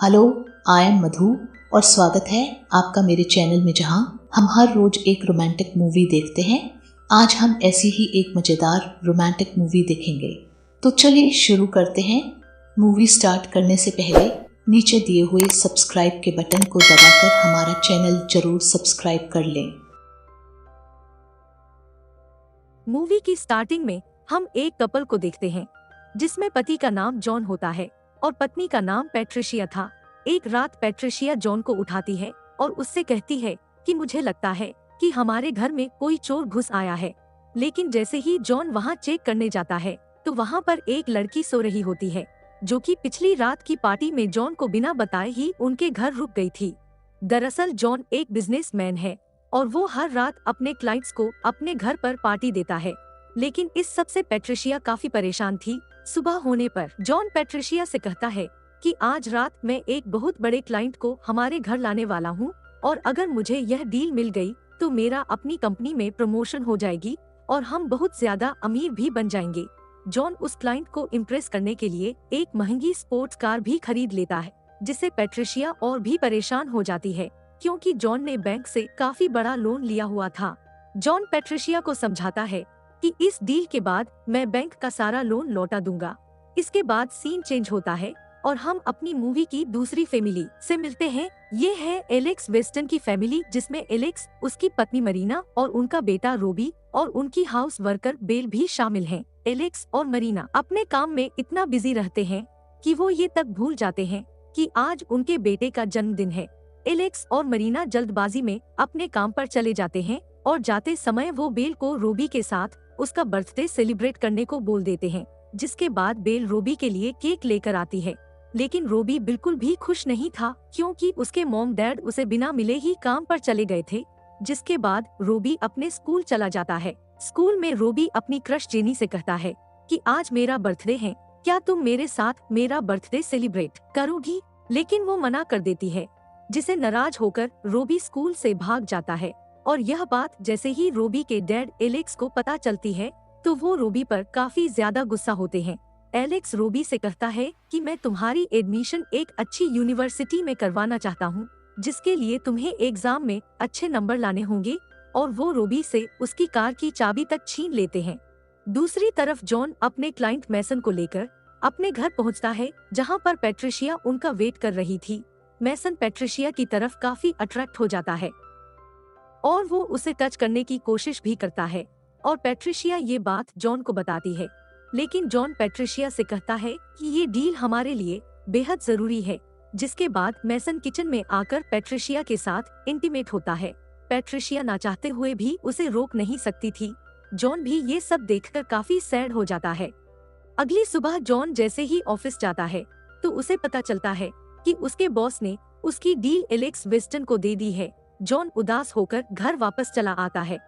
Hello, I am मधु और स्वागत है आपका मेरे चैनल में जहां हम हर रोज एक रोमांटिक मूवी देखते हैं। आज हम ऐसी ही एक मज़ेदार रोमांटिक मूवी देखेंगे। तो चलिए शुरू करते हैं। मूवी स्टार्ट करने से पहले नीचे दिए हुए सब्सक्राइब के बटन को दबाकर हमारा चैनल जरूर सब्सक्राइब कर लें। मूवी की स्टार्टिंग में हम एक कपल को देखते हैं जिसमें पति का नाम जॉन होता है और पत्नी का नाम पैट्रिशिया था। एक रात पैट्रिशिया जॉन को उठाती है और उससे कहती है कि मुझे लगता है कि हमारे घर में कोई चोर घुस आया है। लेकिन जैसे ही जॉन वहां चेक करने जाता है तो वहां पर एक लड़की सो रही होती है जो कि पिछली रात की पार्टी में जॉन को बिना बताए ही उनके घर रुक गई थी। दरअसल जॉन एक बिजनेसमैन है और वो हर रात अपने क्लाइंट्स को अपने घर पर पार्टी देता है। लेकिन इस सब से पैट्रिशिया काफी परेशान थी। सुबह होने पर जॉन पैट्रिशिया से कहता है कि आज रात मैं एक बहुत बड़े क्लाइंट को हमारे घर लाने वाला हूँ और अगर मुझे यह डील मिल गई तो मेरा अपनी कंपनी में प्रमोशन हो जाएगी और हम बहुत ज्यादा अमीर भी बन जाएंगे। जॉन उस क्लाइंट को इम्प्रेस करने के लिए एक महंगी स्पोर्ट्स कार भी खरीद लेता है, जिससे पैट्रिशिया और भी परेशान हो जाती है क्योंकि जॉन ने बैंक से काफी बड़ा लोन लिया हुआ था। जॉन पैट्रिशिया को समझाता है कि इस डील के बाद मैं बैंक का सारा लोन लौटा दूंगा। इसके बाद सीन चेंज होता है और हम अपनी मूवी की दूसरी फैमिली से मिलते हैं। ये है एलेक्स वेस्टन की फैमिली, जिसमें एलेक्स, उसकी पत्नी मरीना और उनका बेटा रोबी और उनकी हाउस वर्कर बेल भी शामिल हैं। एलेक्स और मरीना अपने काम में इतना बिजी रहते हैं कि वो ये तक भूल जाते हैं कि आज उनके बेटे का जन्मदिन है। एलेक्स और मरीना जल्दबाजी में अपने काम पर चले जाते हैं और जाते समय वो बेल को रोबी के साथ उसका बर्थडे सेलिब्रेट करने को बोल देते हैं, जिसके बाद बेल रोबी के लिए केक लेकर आती है। लेकिन रोबी बिल्कुल भी खुश नहीं था क्योंकि उसके मॉम डैड उसे बिना मिले ही काम पर चले गए थे। जिसके बाद रोबी अपने स्कूल चला जाता है। स्कूल में रोबी अपनी क्रश जेनी से कहता है कि आज मेरा बर्थडे है, क्या तुम मेरे साथ मेरा बर्थडे सेलिब्रेट करोगी? लेकिन वो मना कर देती है, जिसे नाराज होकर रोबी स्कूल से भाग जाता है। और यह बात जैसे ही रोबी के डैड एलेक्स को पता चलती है तो वो रोबी पर काफी ज्यादा गुस्सा होते हैं। एलेक्स रोबी से कहता है कि मैं तुम्हारी एडमिशन एक अच्छी यूनिवर्सिटी में करवाना चाहता हूँ, जिसके लिए तुम्हें एग्जाम में अच्छे नंबर लाने होंगे, और वो रोबी से उसकी कार की चाबी तक छीन लेते हैं। दूसरी तरफ जॉन अपने क्लाइंट मैसन को लेकर अपने घर पहुँचता है, जहाँ पर पैट्रिशिया उनका वेट कर रही थी। मैसन पैट्रिशिया की तरफ काफी अट्रैक्ट हो जाता है और वो उसे टच करने की कोशिश भी करता है और पैट्रिशिया ये बात जॉन को बताती है। लेकिन जॉन पैट्रिशिया से कहता है कि ये डील हमारे लिए बेहद जरूरी है। जिसके बाद मैसन किचन में आकर पैट्रिशिया के साथ इंटीमेट होता है। पैट्रिशिया ना चाहते हुए भी उसे रोक नहीं सकती थी। जॉन भी ये सब देखकर काफी सैड हो जाता है। अगली सुबह जॉन जैसे ही ऑफिस जाता है तो उसे पता चलता है कि उसके बॉस ने उसकी डील एलेक्स वेस्टन को दे दी है। जॉन उदास होकर घर वापस चला आता है।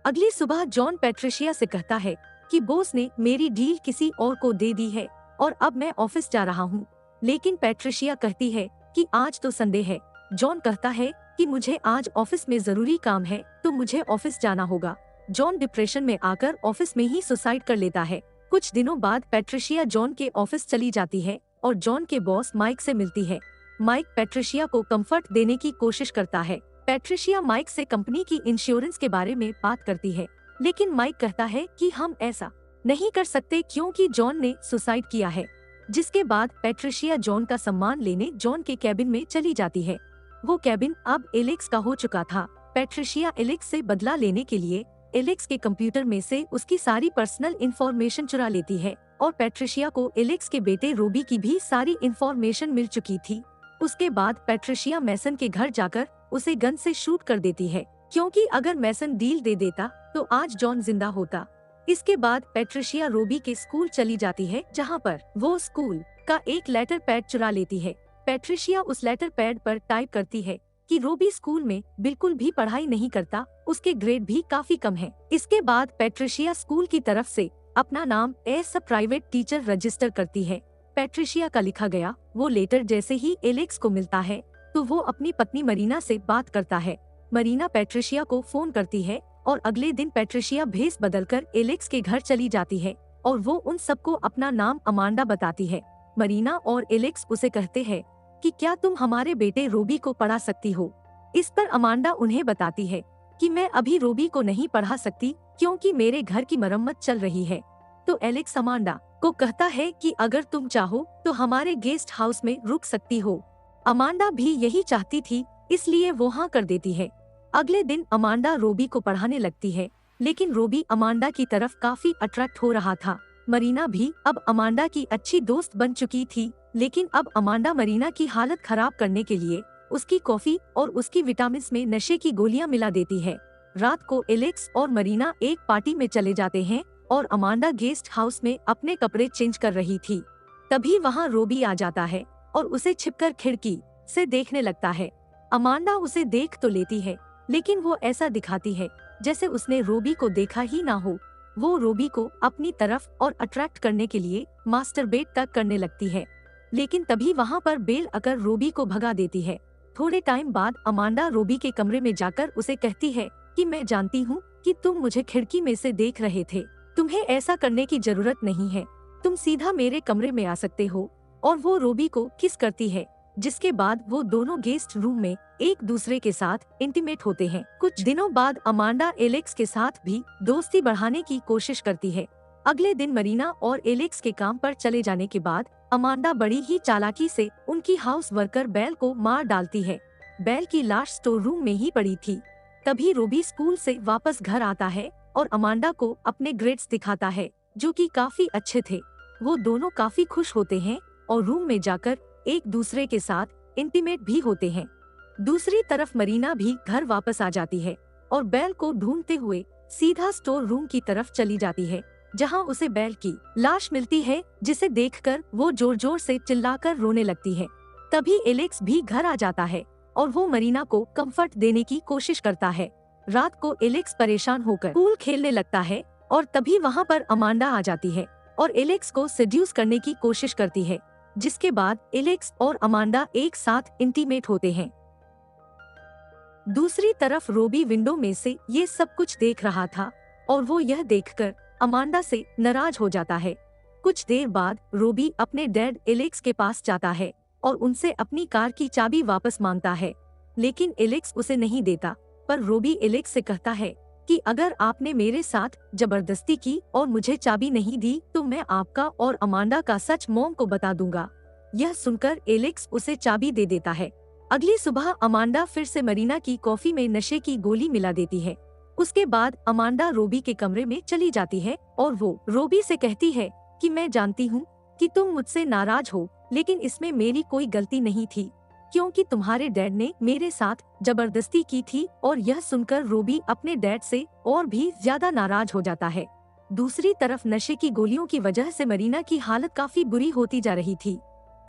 अगली सुबह जॉन पैट्रिशिया से कहता है कि बॉस ने मेरी डील किसी और को दे दी है और अब मैं ऑफिस जा रहा हूँ। लेकिन पैट्रिशिया कहती है कि आज तो संडे है। जॉन कहता है कि मुझे आज ऑफिस में जरूरी काम है तो मुझे ऑफिस जाना होगा। जॉन डिप्रेशन में आकर ऑफिस में ही सुसाइड कर लेता है। कुछ दिनों बाद पैट्रिशिया जॉन के ऑफिस चली जाती है और जॉन के बॉस माइक से मिलती है। माइक पैट्रिशिया को कंफर्ट देने की कोशिश करता है। पैट्रिशिया माइक से कंपनी की इंश्योरेंस के बारे में बात करती है, लेकिन माइक कहता है कि हम ऐसा नहीं कर सकते क्योंकि जॉन ने सुसाइड किया है। जिसके बाद पैट्रिशिया जॉन का सम्मान लेने जॉन के कैबिन में चली जाती है। वो कैबिन अब एलेक्स का हो चुका था। पैट्रिशिया एलेक्स से बदला लेने के लिए एलेक्स के कंप्यूटर में से उसकी सारी पर्सनल इंफॉर्मेशन चुरा लेती है और पैट्रिशिया को एलेक्स के बेटे रोबी की भी सारी इंफॉर्मेशन मिल चुकी थी। उसके बाद पैट्रिशिया मैसन के घर जाकर उसे गन से शूट कर देती है क्योंकि अगर मैसन डील दे देता तो आज जॉन जिंदा होता। इसके बाद पैट्रिशिया रोबी के स्कूल चली जाती है, जहां पर वो स्कूल का एक लेटर पैड चुरा लेती है। पैट्रिशिया उस लेटर पैड पर टाइप करती है कि रोबी स्कूल में बिल्कुल भी पढ़ाई नहीं करता, उसके ग्रेड भी काफी कम है। इसके बाद पैट्रिशिया स्कूल की तरफ से अपना नाम as a private teacher register करती है। पैट्रिशिया का लिखा गया वो लेटर जैसे ही एलेक्स को मिलता है तो वो अपनी पत्नी मरीना से बात करता है। मरीना पैट्रिशिया को फोन करती है और अगले दिन पैट्रिशिया भेस बदलकर एलेक्स के घर चली जाती है और वो उन सबको अपना नाम अमांडा बताती है। मरीना और एलेक्स उसे कहते हैं कि क्या तुम हमारे बेटे रोबी को पढ़ा सकती हो। इस पर अमांडा उन्हें बताती है कि मैं अभी रोबी को नहीं पढ़ा सकती क्योंकि मेरे घर की मरम्मत चल रही है। तो एलेक्स अमांडा को कहता है कि अगर तुम चाहो तो हमारे गेस्ट हाउस में रुक सकती हो। अमांडा भी यही चाहती थी, इसलिए वो हाँ कर देती है। अगले दिन अमांडा रोबी को पढ़ाने लगती है, लेकिन रोबी अमांडा की तरफ काफी अट्रैक्ट हो रहा था। मरीना भी अब अमांडा की अच्छी दोस्त बन चुकी थी, लेकिन अब अमांडा मरीना की हालत खराब करने के लिए उसकी कॉफी और उसकी विटामिन में नशे की गोलियां मिला देती है। रात को एलेक्स और मरीना एक पार्टी में चले जाते हैं और अमांडा गेस्ट हाउस में अपने कपड़े चेंज कर रही थी। तभी वहाँ रोबी आ जाता है और उसे छिपकर खिड़की से देखने लगता है। अमांडा उसे देख तो लेती है, लेकिन वो ऐसा दिखाती है जैसे उसने रोबी को देखा ही ना हो। वो रोबी को अपनी तरफ और अट्रैक्ट करने के लिए मास्टरबेट तक करने लगती है, लेकिन तभी वहाँ पर बेल आकर रोबी को भगा देती है। थोड़े टाइम बाद अमांडा रोबी के कमरे में जाकर उसे कहती है कि मैं जानती हूँ कि तुम मुझे खिड़की में से देख रहे थे, तुम्हें ऐसा करने की जरूरत नहीं है, तुम सीधा मेरे कमरे में आ सकते हो। और वो रोबी को किस करती है, जिसके बाद वो दोनों गेस्ट रूम में एक दूसरे के साथ इंटीमेट होते हैं। कुछ दिनों बाद अमांडा एलेक्स के साथ भी दोस्ती बढ़ाने की कोशिश करती है। अगले दिन मरीना और एलेक्स के काम पर चले जाने के बाद अमांडा बड़ी ही चालाकी से उनकी हाउस वर्कर बेल को मार डालती है। बेल की लाश स्टोर रूम में ही पड़ी थी। तभी रोबी स्कूल से वापस घर आता है और अमांडा को अपने ग्रेड्स दिखाता है, जो कि काफी अच्छे थे। वो दोनों काफी खुश होते हैं और रूम में जाकर एक दूसरे के साथ इंटीमेट भी होते हैं। दूसरी तरफ मरीना भी घर वापस आ जाती है और बेल को ढूंढते हुए सीधा स्टोर रूम की तरफ चली जाती है, जहां उसे बेल की लाश मिलती है, जिसे देखकर वो जोर जोर से चिल्लाकर रोने लगती है। तभी एलेक्स भी घर आ जाता है और वो मरीना को कंफर्ट देने की कोशिश करता है। रात को एलेक्स परेशान होकर पूल खेलने लगता है और तभी वहाँ पर अमांडा आ जाती है और एलेक्स को सेड्यूस करने की कोशिश करती है, जिसके बाद एलेक्स और अमांडा एक साथ इंटीमेट होते हैं। दूसरी तरफ रोबी विंडो में से ये सब कुछ देख रहा था और वो यह देखकर अमांडा से नाराज हो जाता है। कुछ देर बाद रोबी अपने डैड एलेक्स के पास जाता है और उनसे अपनी कार की चाबी वापस मांगता है, लेकिन एलेक्स उसे नहीं देता। पर रोबी एलेक्स से कहता है कि अगर आपने मेरे साथ जबरदस्ती की और मुझे चाबी नहीं दी तो मैं आपका और अमांडा का सच मॉम को बता दूंगा। यह सुनकर एलेक्स उसे चाबी दे देता है। अगली सुबह अमांडा फिर से मरीना की कॉफी में नशे की गोली मिला देती है। उसके बाद अमांडा रोबी के कमरे में चली जाती है और वो रोबी से कहती है कि मैं जानती हूँ कि तुम मुझसे नाराज हो, लेकिन इसमें मेरी कोई गलती नहीं थी, क्योंकि तुम्हारे डैड ने मेरे साथ जबरदस्ती की थी। और यह सुनकर रोबी अपने डैड से और भी ज्यादा नाराज हो जाता है। दूसरी तरफ नशे की गोलियों की वजह से मरीना की हालत काफी बुरी होती जा रही थी।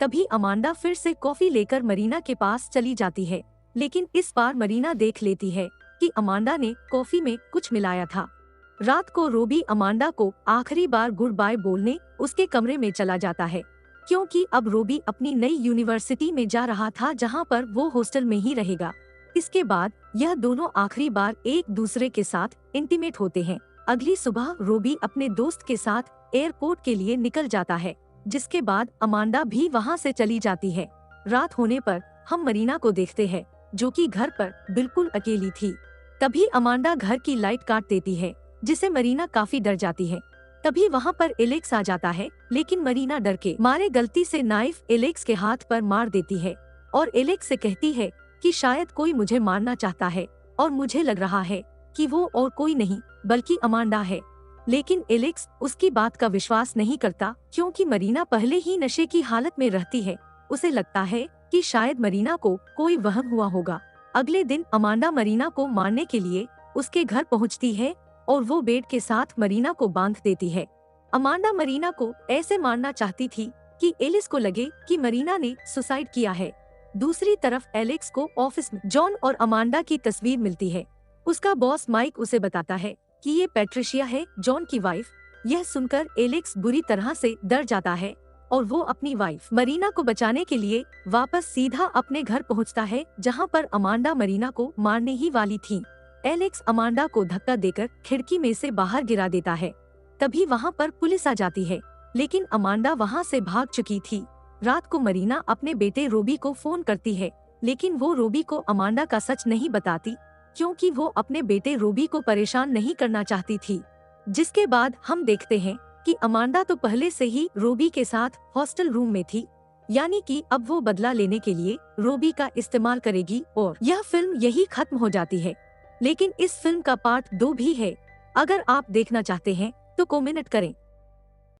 तभी अमांडा फिर से कॉफी लेकर मरीना के पास चली जाती है, लेकिन इस बार मरीना देख लेती है कि अमांडा ने कॉफी में कुछ मिलाया था। रात को रोबी अमांडा को आखिरी बार गुड बाय बोलने उसके कमरे में चला जाता है, क्योंकि अब रोबी अपनी नई यूनिवर्सिटी में जा रहा था, जहां पर वो हॉस्टल में ही रहेगा। इसके बाद यह दोनों आखिरी बार एक दूसरे के साथ इंटीमेट होते हैं। अगली सुबह रोबी अपने दोस्त के साथ एयरपोर्ट के लिए निकल जाता है, जिसके बाद अमांडा भी वहां से चली जाती है। रात होने पर हम मरीना को देखते हैं, जो कि घर पर बिल्कुल अकेली थी। तभी अमांडा घर की लाइट काट देती है, जिसे मरीना काफी डर जाती है। तभी वहाँ पर एलेक्स आ जाता है, लेकिन मरीना डर के मारे गलती से नाइफ एलेक्स के हाथ पर मार देती है और एलेक्स से कहती है कि शायद कोई मुझे मारना चाहता है और मुझे लग रहा है कि वो और कोई नहीं बल्कि अमांडा है। लेकिन एलेक्स उसकी बात का विश्वास नहीं करता, क्योंकि मरीना पहले ही नशे की हालत में रहती है। उसे लगता है कि शायद मरीना को कोई वहम हुआ होगा। अगले दिन अमांडा मरीना को मारने के लिए उसके घर पहुंचती है और वो बेड के साथ मरीना को बांध देती है। अमांडा मरीना को ऐसे मारना चाहती थी कि एलिस को लगे कि मरीना ने सुसाइड किया है। दूसरी तरफ एलेक्स को ऑफिस में जॉन और अमांडा की तस्वीर मिलती है। उसका बॉस माइक उसे बताता है कि ये पैट्रिशिया है, जॉन की वाइफ। यह सुनकर एलेक्स बुरी तरह से डर जाता है और वो अपनी वाइफ मरीना को बचाने के लिए वापस सीधा अपने घर पहुंचता है, जहां पर अमांडा मरीना को मारने ही वाली थी। एलेक्स अमांडा को धक्का देकर खिड़की में से बाहर गिरा देता है। तभी वहां पर पुलिस आ जाती है, लेकिन अमांडा वहां से भाग चुकी थी। रात को मरीना अपने बेटे रोबी को फोन करती है, लेकिन वो रोबी को अमांडा का सच नहीं बताती, क्योंकि वो अपने बेटे रोबी को परेशान नहीं करना चाहती थी। जिसके बाद हम देखते हैं कि अमांडा तो पहले से ही रोबी के साथ हॉस्टल रूम में थी, यानी कि अब वो बदला लेने के लिए रोबी का इस्तेमाल करेगी और यह फिल्म यही खत्म हो जाती है। लेकिन इस फिल्म का पार्ट 2 भी है। अगर आप देखना चाहते हैं तो कमेंट करें।